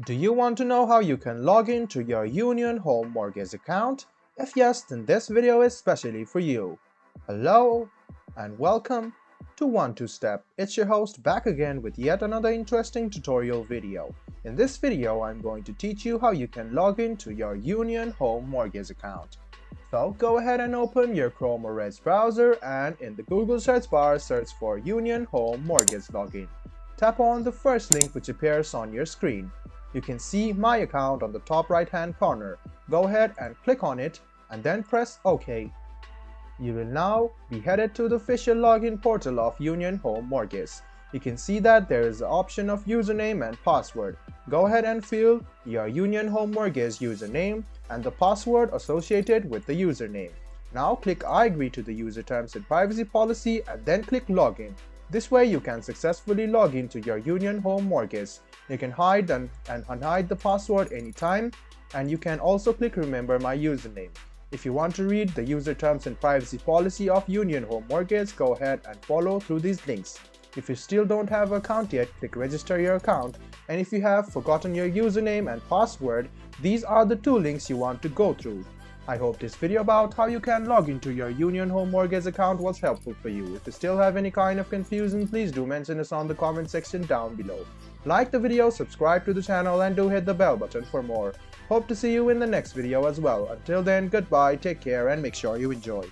Do you want to know how you can log in to your Union Home Mortgage account? If yes, then this video is specially for you. Hello and welcome to 1-2-Step. It's your host back again with yet another interesting tutorial video. In this video, I'm going to teach you how you can log in to your Union Home Mortgage account. So go ahead and open your Chrome or Edge browser and in the Google search bar, search for Union Home Mortgage Login. Tap on the first link which appears on your screen. You can see My Account on the top right hand corner. Go ahead and click on it and then press OK. You will now be headed to the official login portal of Union Home Mortgage. You can see that there is the option of username and password. Go ahead and fill your Union Home Mortgage username and the password associated with the username. Now click I agree to the user terms and privacy policy and then click login. This way you can successfully log into your Union Home Mortgage. You can hide and unhide the password anytime, and you can also click remember my username. If you want to read the user terms and privacy policy of Union Home Mortgage, go ahead and follow through these links. If you still don't have an account yet, click register your account, and if you have forgotten your username and password, these are the 2 links you want to go through. I hope this video about how you can log into your Union Home Mortgage account was helpful for you. If you still have any kind of confusion, please do mention us on the comment section down below. Like the video, subscribe to the channel and do hit the bell button for more. Hope to see you in the next video as well. Until then, goodbye, take care and make sure you enjoy.